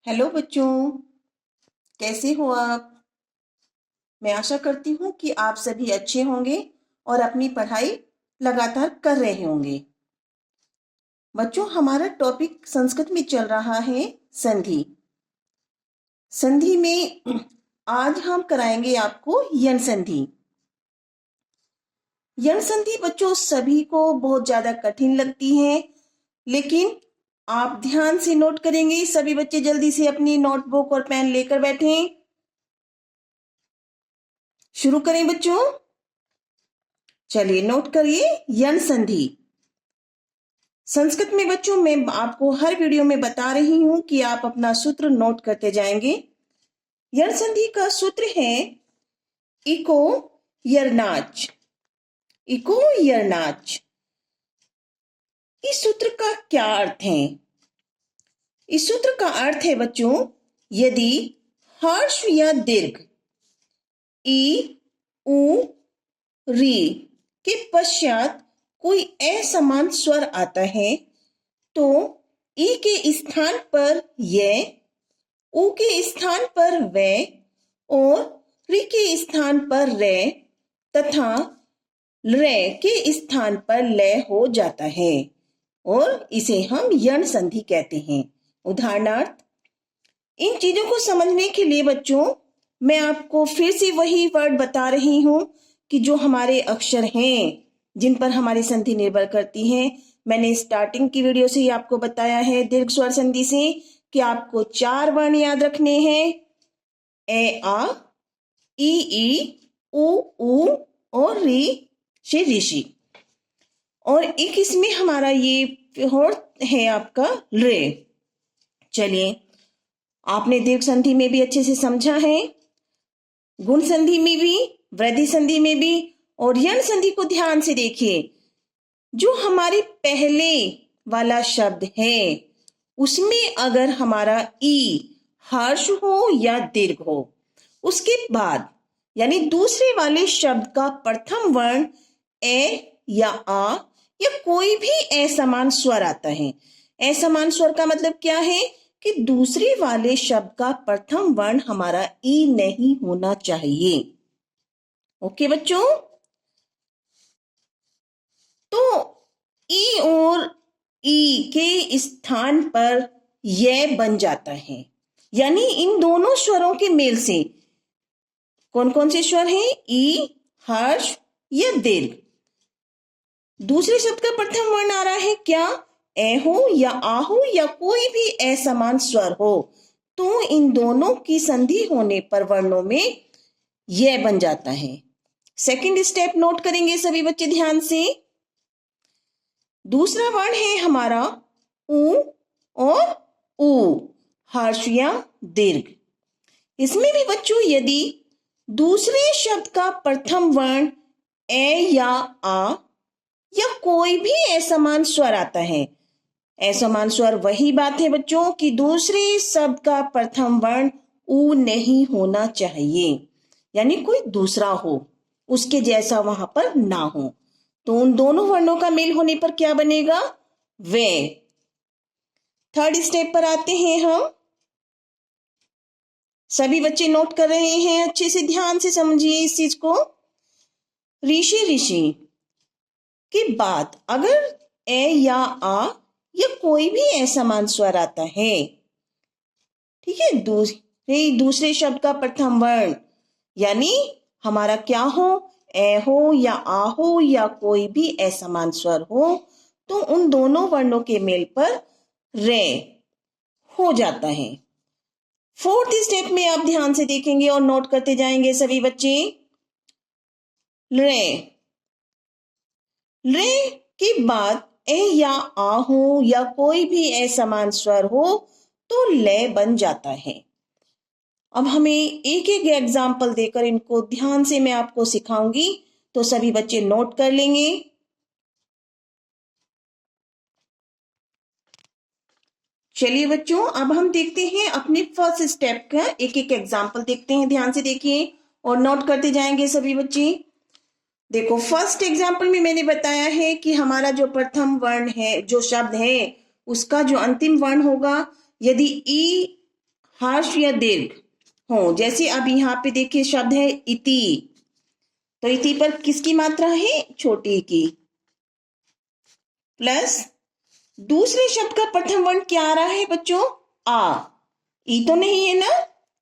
Hello बच्चों, कैसे हो आप। मैं आशा करती हूँ कि आप सभी अच्छे होंगे और अपनी पढ़ाई लगातार कर रहे होंगे। बच्चों, हमारा टॉपिक संस्कृत में चल रहा है संधि। संधि में आज हम कराएंगे आपको यण संधि। यण संधि बच्चों सभी को बहुत ज्यादा कठिन लगती है, लेकिन आप ध्यान से नोट करेंगे। सभी बच्चे जल्दी से अपनी नोटबुक और पेन लेकर बैठें। शुरू करें बच्चों। चलिए नोट करिए यण संधि। संस्कृत में बच्चों मैं आपको हर वीडियो में बता रही हूं कि आप अपना सूत्र नोट करते जाएंगे। यण संधि का सूत्र है इको यरनाच। इको यरनाच। इस सूत्र का क्या अर्थ है? इस सूत्र का अर्थ है बच्चों, यदि हर्ष या दीर्घ ई उ री के पश्चात कोई असमान स्वर आता है तो ई के स्थान पर य, उ के स्थान पर वे और रि के स्थान पर रे तथा रे के स्थान पर लय हो जाता है और इसे हम यण संधि कहते हैं। उदाहरणार्थ, इन चीजों को समझने के लिए बच्चों मैं आपको फिर से वही वर्ड बता रही हूं कि जो हमारे अक्षर हैं जिन पर हमारी संधि निर्भर करती है। मैंने स्टार्टिंग की वीडियो से ही आपको बताया है दीर्घ स्वर संधि से कि आपको 4 वर्ण याद रखने हैं, ए आ, ई उ ऊ और री से ऋषि। और एक इसमें हमारा ये और है आपका रे। चलिए, आपने दीर्घ संधि में भी अच्छे से समझा है, गुण संधि में भी, वृद्धि संधि में भी। और यण संधि को ध्यान से देखिए। जो हमारे पहले वाला शब्द है उसमें अगर हमारा ई हर्ष हो या दीर्घ हो, उसके बाद यानी दूसरे वाले शब्द का प्रथम वर्ण ए या आ या कोई भी असमान स्वर आता है। असमान स्वर का मतलब क्या है कि दूसरे वाले शब्द का प्रथम वर्ण हमारा ई नहीं होना चाहिए। ओके बच्चों, तो ई और ई के स्थान पर यह बन जाता है। यानी इन दोनों स्वरों के मेल से कौन कौन से स्वर हैं? ई, हर्ष या दीर्घ। दूसरे शब्द का प्रथम वर्ण आ रहा है क्या? ए हो या आ हो या कोई भी असमान स्वर हो, तो इन दोनों की संधि होने पर वर्णों में यह बन जाता है। सेकंड स्टेप नोट करेंगे सभी बच्चे ध्यान से। दूसरा वर्ण है हमारा उ और ऊ, हर्ष या दीर्घ। इसमें भी बच्चों यदि दूसरे शब्द का प्रथम वर्ण ए या आ या कोई भी असमान स्वर आता है, असमान स्वर वही बात है बच्चों कि दूसरे शब्द का प्रथम वर्ण उ नहीं होना चाहिए, यानी कोई दूसरा हो, उसके जैसा वहां पर ना हो। तो उन दोनों वर्णों का मेल होने पर क्या बनेगा? वे। थर्ड स्टेप पर आते हैं हम। सभी बच्चे नोट कर रहे हैं, अच्छे से ध्यान से समझिए इस चीज को। ऋषि ऋषि के बाद अगर ए या आ या कोई भी असमान स्वर आता है, ठीक है, दूसरे शब्द का प्रथम वर्ण यानी हमारा क्या हो? ए हो या आ हो या कोई भी असमान स्वर हो, तो उन दोनों वर्णों के मेल पर रे हो जाता है। फोर्थ स्टेप में आप ध्यान से देखेंगे और नोट करते जाएंगे सभी बच्चे। रे, रे के बाद ए या आ हो या कोई भी असमान स्वर हो तो लय बन जाता है। अब हमें एक एक एग्जाम्पल देकर इनको ध्यान से मैं आपको सिखाऊंगी, तो सभी बच्चे नोट कर लेंगे। चलिए बच्चों, अब हम देखते हैं अपने फर्स्ट स्टेप का एक एक एग्जाम्पल देखते हैं। ध्यान से देखिए और नोट करते जाएंगे सभी बच्चे। देखो, फर्स्ट एग्जाम्पल में मैंने बताया है कि हमारा जो प्रथम वर्ण है, जो शब्द है, उसका जो अंतिम वर्ण होगा, यदि ई हर्ष या दीर्घ हो। जैसे अब यहाँ पे देखिए शब्द है इति, तो इति पर किसकी मात्रा है? छोटी की। प्लस दूसरे शब्द का प्रथम वर्ण क्या आ रहा है बच्चों? आ। ई तो नहीं है ना,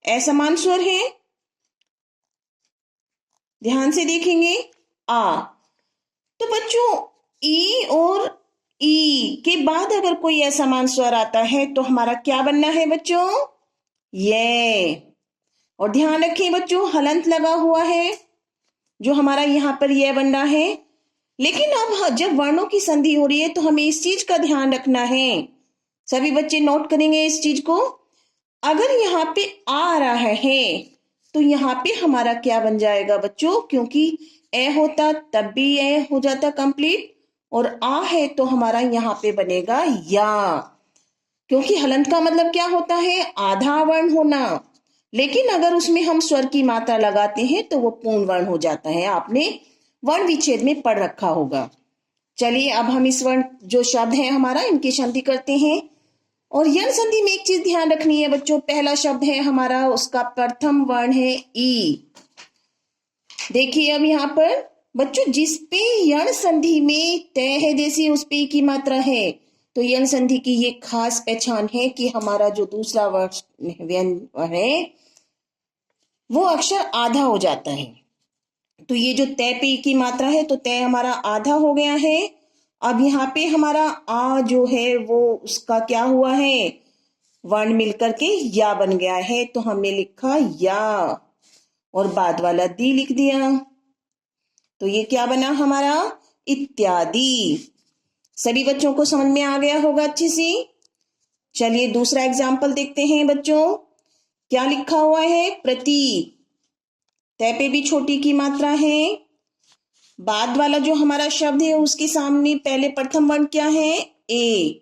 असमान स्वर है, ध्यान से देखेंगे। आ। तो बच्चों ई और ई के बाद अगर कोई असमान स्वर आता है तो हमारा क्या बनना है बच्चों? ये। और ध्यान रखें बच्चों, हलंत लगा हुआ है जो हमारा यहाँ पर यह बनना है। लेकिन अब जब वर्णों की संधि हो रही है तो हमें इस चीज का ध्यान रखना है। सभी बच्चे नोट करेंगे इस चीज को। अगर यहाँ पे आ रहा है तो यहाँ पे हमारा क्या बन जाएगा बच्चों? क्योंकि ए होता तब भी ए हो जाता कंप्लीट, और आ है तो हमारा यहाँ पे बनेगा या। क्योंकि हलंत का मतलब क्या होता है? आधा वर्ण होना। लेकिन अगर उसमें हम स्वर की मात्रा लगाते हैं तो वो पूर्ण वर्ण हो जाता है। आपने वर्ण विच्छेद में पढ़ रखा होगा। चलिए अब हम इस वर्ण जो शब्द है हमारा, इनकी संधि करते हैं। और यण संधि में एक चीज ध्यान रखनी है बच्चों, पहला शब्द है हमारा, उसका प्रथम वर्ण है ई। देखिए अब यहाँ पर बच्चों जिस पे यण संधि में तय है जैसी उस पे की मात्रा है, तो यण संधि की ये खास पहचान है कि हमारा जो दूसरा वर्ण है वो अक्षर आधा हो जाता है। तो ये जो तय पे की मात्रा है तो तय हमारा आधा हो गया है। अब यहाँ पे हमारा आ जो है वो उसका क्या हुआ है? वर्ण मिलकर के या बन गया है, तो हमने लिखा या और बाद वाला दी लिख दिया। तो ये क्या बना हमारा? इत्यादि। सभी बच्चों को समझ में आ गया होगा अच्छे से। चलिए दूसरा एग्जाम्पल देखते हैं बच्चों। क्या लिखा हुआ है? प्रति। तय पे भी छोटी की मात्रा है। बाद वाला जो हमारा शब्द है उसके सामने पहले प्रथम वर्ण क्या है? ए।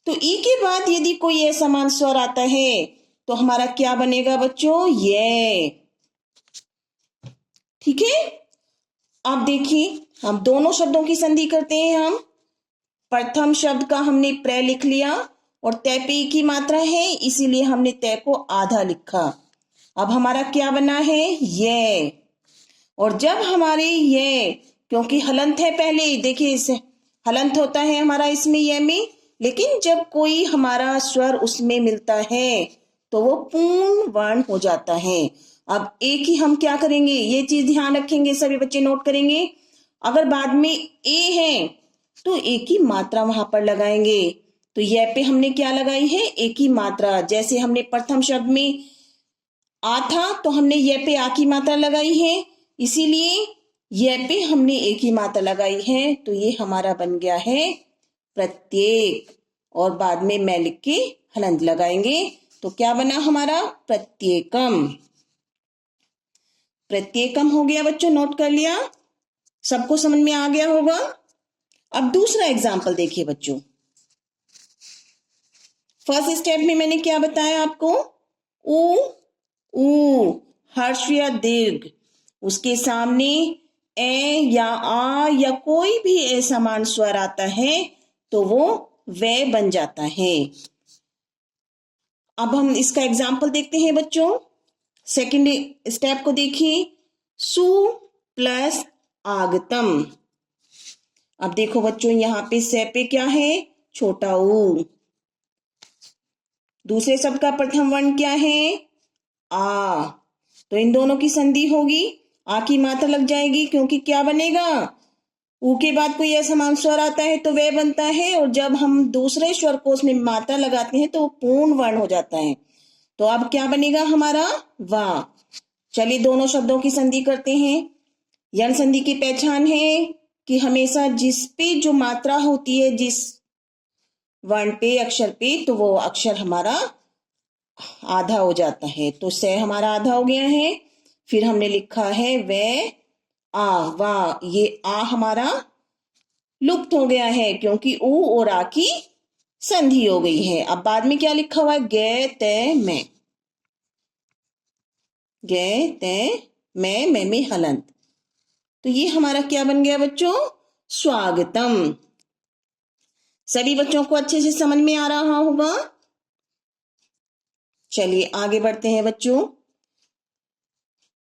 तो ई के बाद यदि कोई असमान स्वर आता है तो हमारा क्या बनेगा बच्चों? ये। ठीक है। अब देखिए हम दोनों शब्दों की संधि करते हैं। हम प्रथम शब्द का हमने प्र लिख लिया और तय पे ई की मात्रा है, इसीलिए हमने तय को आधा लिखा। अब हमारा क्या बना है? ये। और जब हमारे ये, क्योंकि हलंत है पहले, देखिए इसे हलंत होता है हमारा इसमें ये में, लेकिन जब कोई हमारा स्वर उसमें मिलता है तो वो पूर्ण वर्ण हो जाता है। अब एक ही हम क्या करेंगे, ये चीज ध्यान रखेंगे, सभी बच्चे नोट करेंगे। अगर बाद में ए है तो एक ही मात्रा वहां पर लगाएंगे। तो यह पे हमने क्या लगाई है? एक ही मात्रा। जैसे हमने प्रथम शब्द में आ था तो हमने यह पे आ की मात्रा लगाई है, इसीलिए यह पे हमने एक ही मात्रा लगाई है। तो ये हमारा बन गया है प्रत्येक, और बाद में मैं लिख के हलंत लगाएंगे तो क्या बना हमारा? प्रत्येकम। प्रत्येकम हो गया बच्चों, नोट कर लिया? सबको समझ में आ गया होगा। अब दूसरा एग्जाम्पल देखिए बच्चों। फर्स्ट स्टेप में मैंने क्या बताया आपको? ऊ, ऊ, हर्ष या दीर्घ, उसके सामने ए या आ या कोई भी असमान स्वर आता है तो वो वे बन जाता है। अब हम इसका एग्जाम्पल देखते हैं बच्चों। सेकंड स्टेप को देखिए, सु प्लस आगतम। अब देखो बच्चों यहाँ पे से पे क्या है? छोटा ऊ। दूसरे शब्द का प्रथम वर्ण क्या है? आ। तो इन दोनों की संधि होगी, आ की मात्रा लग जाएगी, क्योंकि क्या बनेगा? ऊ के बाद कोई असमान स्वर आता है तो वह बनता है, और जब हम दूसरे स्वर को उसमें मात्रा लगाते हैं तो वो पूर्ण वर्ण हो जाता है। तो अब क्या बनेगा हमारा? वाह। चलिए दोनों शब्दों की संधि करते हैं। यण संधि की पहचान है कि हमेशा जिस पे जो मात्रा होती है, जिस वर्ण पे, अक्षर पे, तो वो अक्षर हमारा आधा हो जाता है। तो से हमारा आधा हो गया है। फिर हमने लिखा है वे आ। वाह, ये आ हमारा लुप्त हो गया है क्योंकि ऊ और आ की संधि हो गई है। अब बाद में क्या लिखा हुआ है? गे ते मैं। गे ते मैं में हलंत। तो ये हमारा क्या बन गया बच्चों? स्वागतम। सभी बच्चों को अच्छे से समझ में आ रहा होगा। चलिए आगे बढ़ते हैं बच्चों।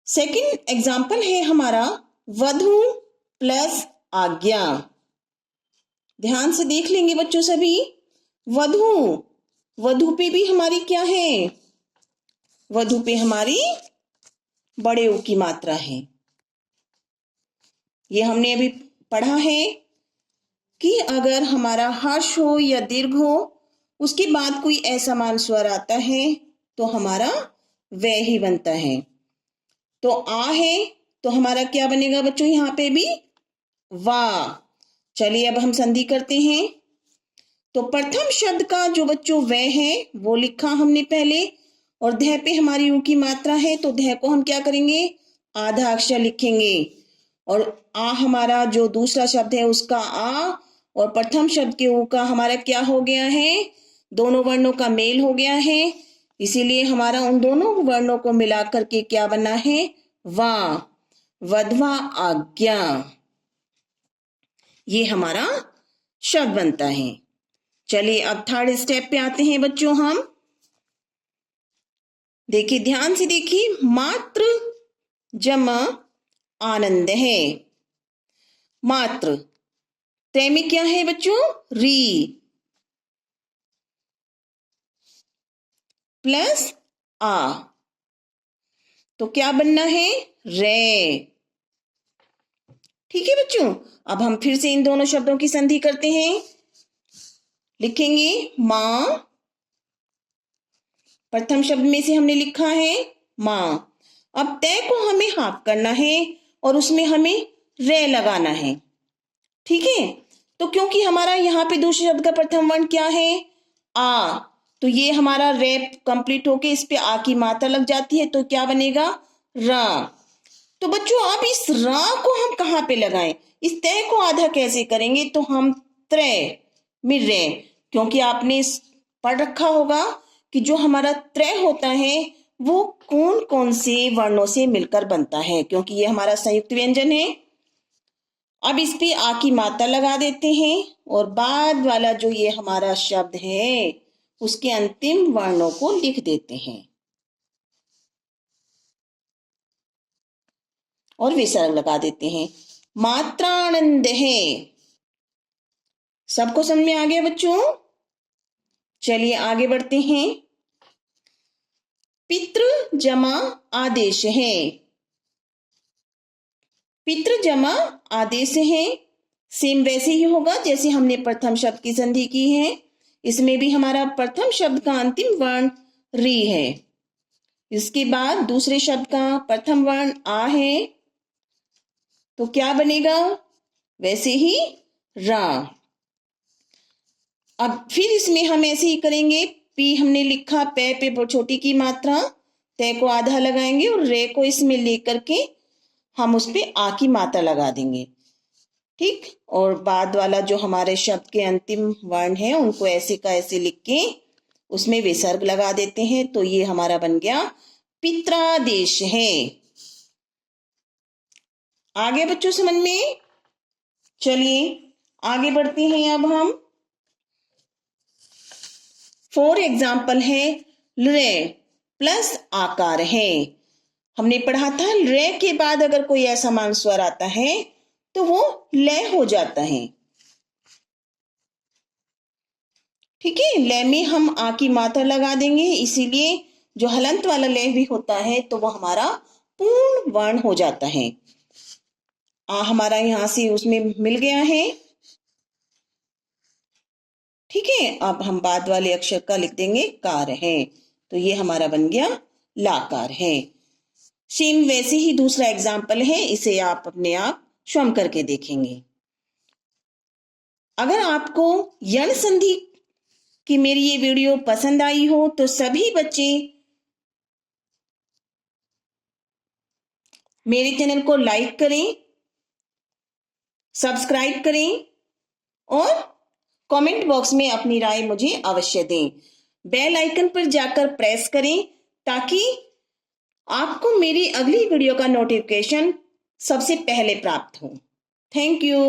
सेकंड एग्जाम्पल है हमारा वधु प्लस आज्ञा। ध्यान से देख लेंगे बच्चों सभी। वधु, वधु पे भी हमारी क्या है? वधु पे हमारी बड़े ऊ की मात्रा है। ये हमने अभी पढ़ा है कि अगर हमारा हर्ष हो या दीर्घ हो, उसके बाद कोई असमान स्वर आता है तो हमारा वे ही बनता है। तो आ है तो हमारा क्या बनेगा बच्चों? यहाँ पे भी वाह। चलिए अब हम संधि करते हैं। तो प्रथम शब्द का जो बच्चों वे है वो लिखा हमने पहले, और ध पे हमारी ऊ की मात्रा है तो ध को हम क्या करेंगे? आधा अक्षर लिखेंगे। और आ हमारा जो दूसरा शब्द है उसका आ, और प्रथम शब्द के ऊ का हमारा क्या हो गया है? दोनों वर्णों का मेल हो गया है, इसीलिए हमारा उन दोनों वर्णों को मिलाकर के क्या बना है? वाह। वधवा आज्ञा, ये हमारा शब्द बनता है। चलिए अब थर्ड स्टेप पे आते हैं बच्चों हम। देखिए ध्यान से देखिए, मात्र जमा आनंद है। मात्र तय में क्या है बच्चों? री प्लस आ, तो क्या बनना है? रे। ठीक है बच्चों, अब हम फिर से इन दोनों शब्दों की संधि करते हैं। लिखेंगे मां, प्रथम शब्द में से हमने लिखा है मां। अब तय को हमें हाफ करना है और उसमें हमें रे लगाना है। ठीक है, तो क्योंकि हमारा यहाँ पे दूसरे शब्द का प्रथम वर्ण क्या है? आ, तो ये हमारा रे कंप्लीट होके इस पे आ की मात्रा लग जाती है, तो क्या बनेगा? रा। तो बच्चों अब इस रा को हम कहाँ पे लगाएं? इस तय को आधा कैसे करेंगे? तो हम त्रय में रे, क्योंकि आपने पढ़ रखा होगा कि जो हमारा त्रय होता है वो कौन कौन से वर्णों से मिलकर बनता है, क्योंकि ये हमारा संयुक्त व्यंजन है। अब इस पे आ की मात्रा लगा देते हैं और बाद वाला जो ये हमारा शब्द है उसके अंतिम वर्णों को लिख देते हैं और विसर्ग लगा देते हैं। मात्रानंद है। सबको समझ में आ गया बच्चों? चलिए आगे बढ़ते हैं। पितृ जमा आदेश है। पितृ जमा आदेश है, सेम वैसे ही होगा जैसे हमने प्रथम शब्द की संधि की है। इसमें भी हमारा प्रथम शब्द का अंतिम वर्ण री है, इसके बाद दूसरे शब्द का प्रथम वर्ण आ है, तो क्या बनेगा? वैसे ही रा। अब फिर इसमें हम ऐसे ही करेंगे। पी हमने लिखा, पे छोटी की मात्रा, तय को आधा लगाएंगे और रे को इसमें लेकर के हम उस पे आ की मात्रा लगा देंगे। ठीक, और बाद वाला जो हमारे शब्द के अंतिम वर्ण है उनको ऐसे का ऐसे लिख के उसमें विसर्ग लगा देते हैं, तो ये हमारा बन गया पित्रादेश है। आगे बच्चों समझ में? चलिए आगे बढ़ते हैं। अब हम फॉर एग्जाम्पल है रे प्लस आकार है। हमने पढ़ा था रे के बाद अगर कोई असमान स्वर आता है तो वो लय हो जाता है। ठीक है, लय में हम आ की मात्रा लगा देंगे, इसीलिए जो हलंत वाला लय भी होता है तो वो हमारा पूर्ण वर्ण हो जाता है। आ हमारा यहां से उसमें मिल गया है। ठीक है, अब हम बाद वाले अक्षर का लिख देंगे कार है, तो ये हमारा बन गया लाकार है। सेम वैसे ही दूसरा एग्जाम्पल है, इसे आप अपने आप स्वयं करके देखेंगे। अगर आपको यण संधि की मेरी ये वीडियो पसंद आई हो तो सभी बच्चे मेरे चैनल को लाइक करें, सब्सक्राइब करें और कमेंट बॉक्स में अपनी राय मुझे अवश्य दें। बेल आइकन पर जाकर प्रेस करें ताकि आपको मेरी अगली वीडियो का नोटिफिकेशन सबसे पहले प्राप्त हो। Thank you.